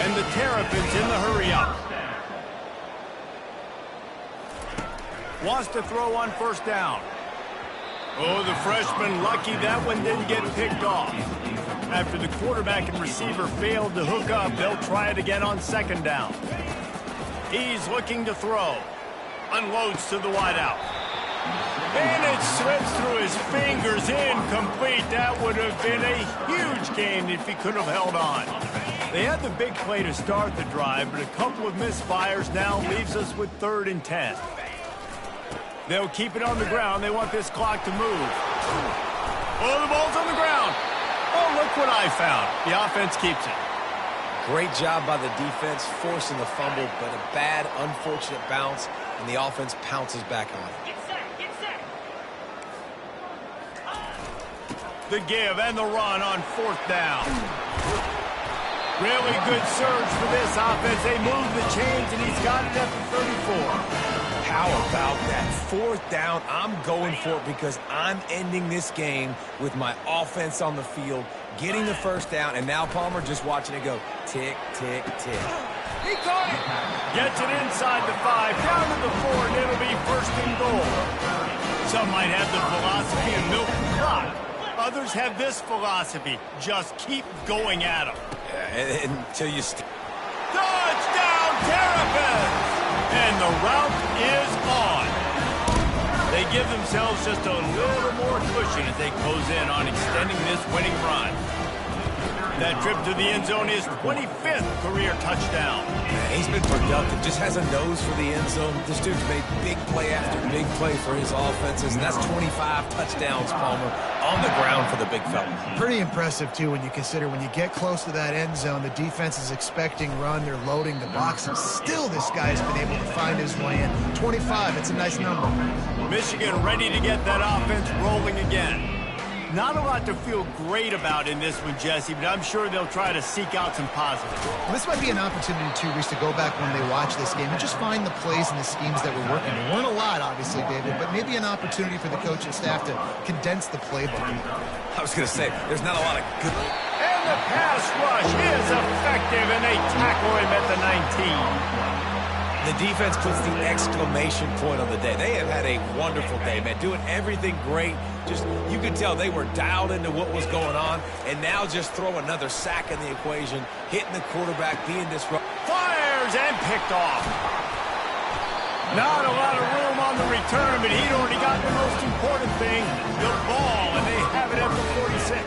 And the Terrapins in the hurry up. Wants to throw on first down. Oh, the freshman lucky that one didn't get picked off. After the quarterback and receiver failed to hook up, they'll try it again on second down. He's looking to throw. Unloads to the wideout. And it slips through his fingers, incomplete. That would have been a huge gain if he could have held on. They had the big play to start the drive, but a couple of misfires now leaves us with 3rd and 10. They'll keep it on the ground. They want this clock to move. Oh, the ball's on the ground. Oh, look what I found. The offense keeps it. Great job by the defense, forcing the fumble, but a bad, unfortunate bounce, and the offense pounces back on it. The give and the run on 4th down. Really good surge for this offense. They move the chains, and he's got it at the 34. How about that? 4th down, I'm going for it because I'm ending this game with my offense on the field, getting the first down, and now Palmer just watching it go tick, tick, tick. He caught it. Gets it inside the 5, down to the 4, and it'll be 1st and goal. Some might have the philosophy of milk the clock. Others have this philosophy. Just keep going at them. Yeah, until you... Touchdown, Terrapins! And the route is on. They give themselves just a little more cushion as they close in on extending this winning run. That trip to the end zone is 25th career touchdown. He's been productive, just has a nose for the end zone. This dude's made big play after big play for his offenses, and that's 25 touchdowns, Palmer, on the ground for the big fella. Pretty impressive, too, when you consider when you get close to that end zone, the defense is expecting run, they're loading the box, and still this guy's been able to find his way in. 25, it's a nice number. Michigan ready to get that offense rolling again. Not a lot to feel great about in this one, Jesse, but I'm sure they'll try to seek out some positives. Well, this might be an opportunity, too, Reese, to go back when they watch this game and just find the plays and the schemes that were working. There weren't a lot, obviously, David, but maybe an opportunity for the coaching staff to condense the playbook. I was going to say, there's not a lot of good... And the pass rush is effective, and they tackle him at the 19. The defense puts the exclamation point on the day. They have had a wonderful day, man. Doing everything great. Just, you could tell they were dialed into what was going on. And now just throw another sack in the equation. Hitting the quarterback, being disrupted. Fires and picked off. Not a lot of room on the return, but he'd already got the most important thing, the ball, and they have it at the 46.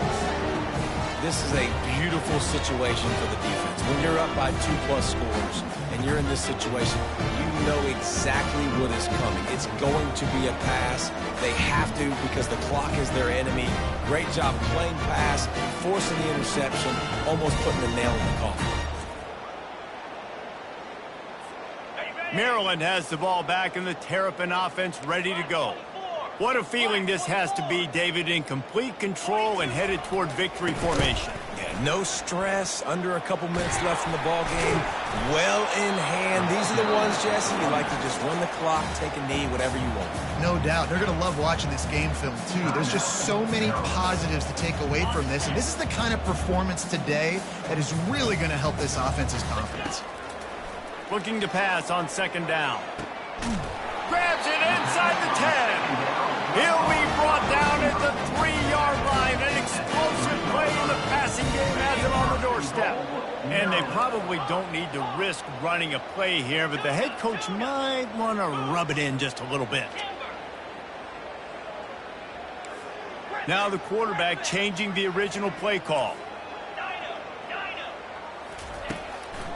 This is a beautiful situation for the defense. When you're up by 2+ scores and you're in this situation, you know exactly what is coming. It's going to be a pass. They have to because the clock is their enemy. Great job playing pass, forcing the interception, almost putting the nail in the coffin. Maryland has the ball back and the Terrapin offense ready to go. What a feeling this has to be, David, in complete control and headed toward victory formation. Yeah, no stress, under a couple minutes left in the ball game, well in hand. These are the ones, Jesse, you like to just run the clock, take a knee, whatever you want. No doubt. They're going to love watching this game film, too. There's just so many positives to take away from this, and this is the kind of performance today that is really going to help this offense's confidence. Looking to pass on second down. Grabs it inside the 10. He'll be brought down at the 3-yard line. An explosive play in the passing game has him on the doorstep. And they probably don't need to risk running a play here, but the head coach might want to rub it in just a little bit. Now the quarterback changing the original play call.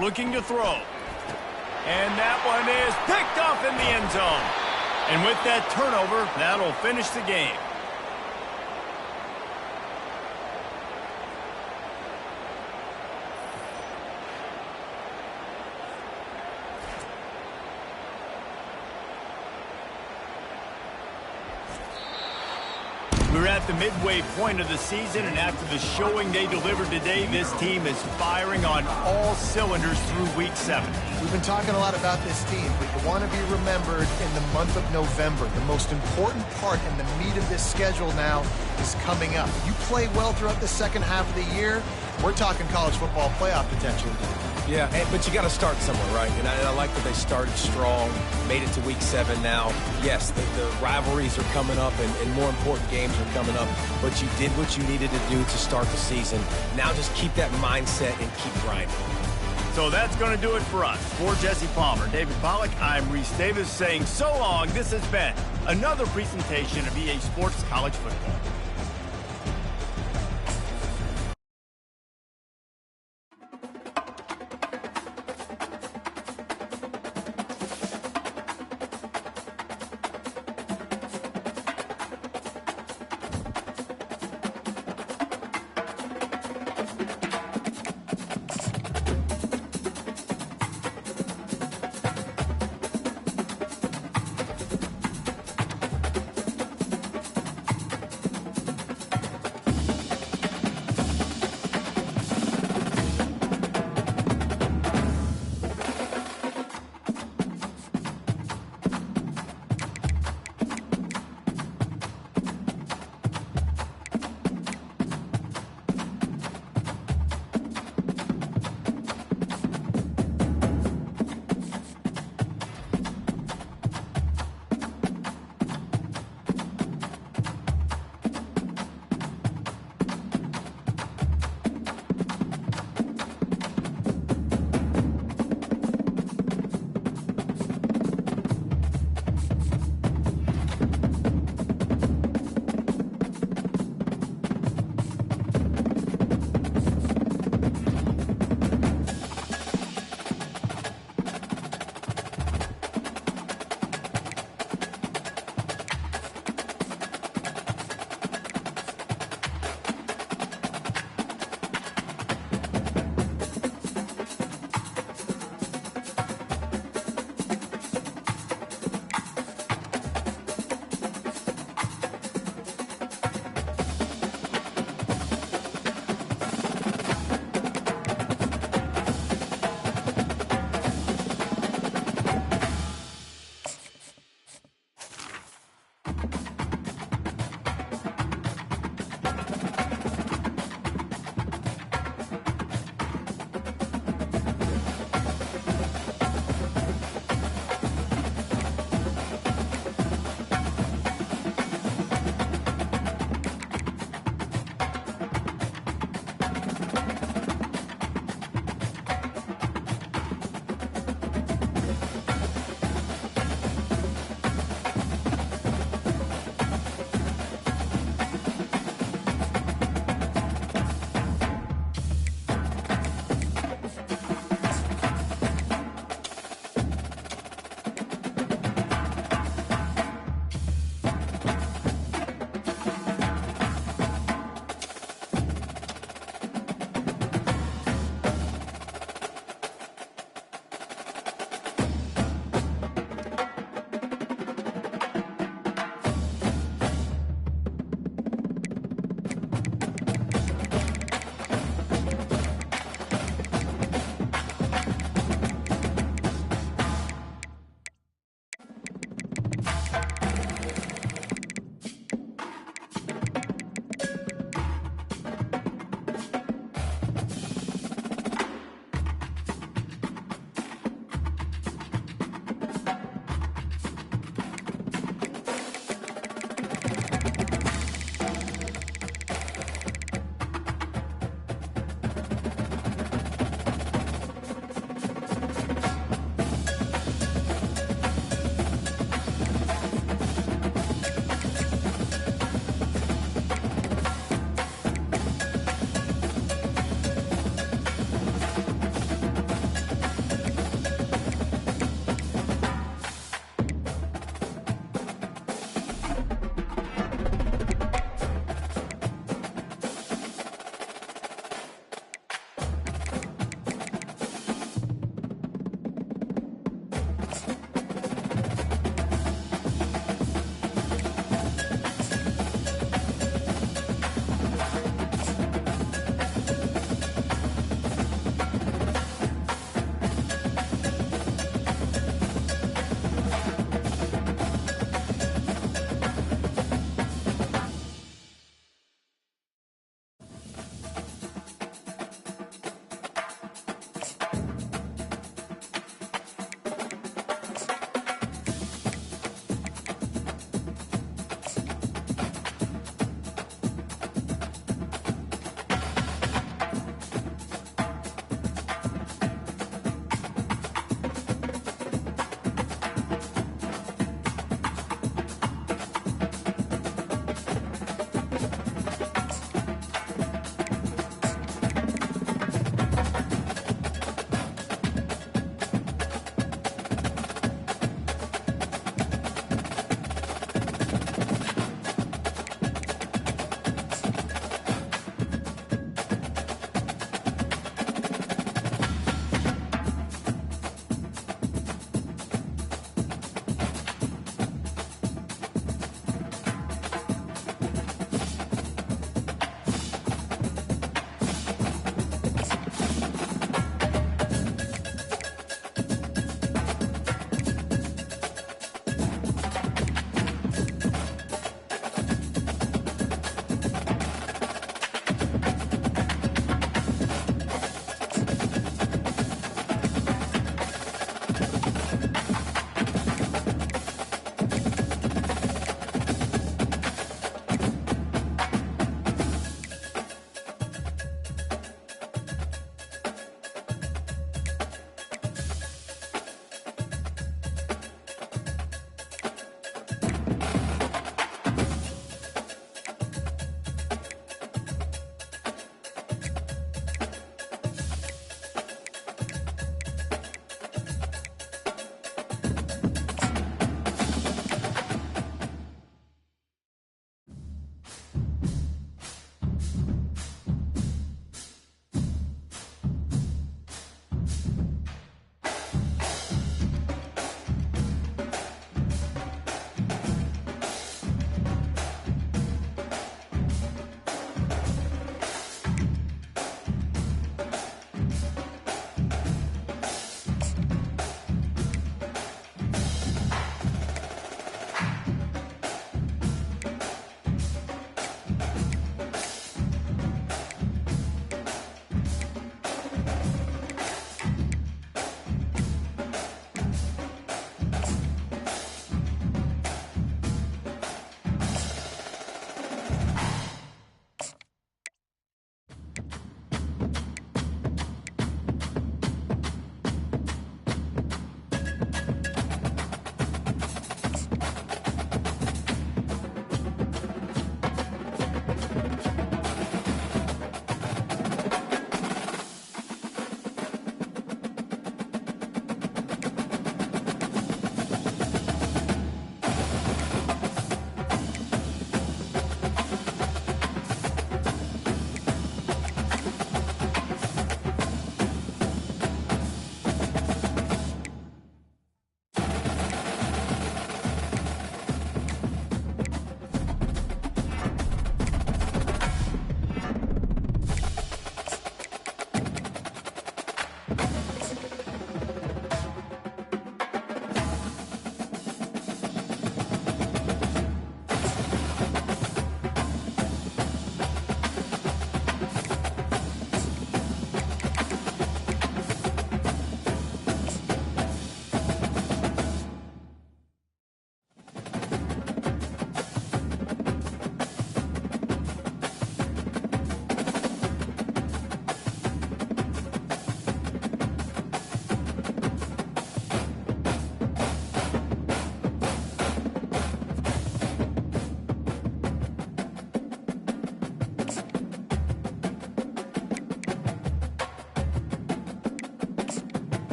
Looking to throw. And that one is picked off in the end zone. And with that turnover, that'll finish the game. We're at the midway point of the season, and after the showing they delivered today, this team is firing on all cylinders through Week 7. We've been talking a lot about this team, but you want to be remembered in the month of November. The most important part and the meat of this schedule now is coming up. You play well throughout the second half of the year, we're talking college football playoff potential. Yeah, but you got to start somewhere, right? And I like that they started strong, made it to Week 7 now. Yes, the rivalries are coming up, and more important games are coming up, but you did what you needed to do to start the season. Now just keep that mindset and keep grinding. So that's going to do it for us. For Jesse Palmer, David Pollack, I'm Reese Davis saying so long. This has been another presentation of EA Sports College Football.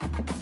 it.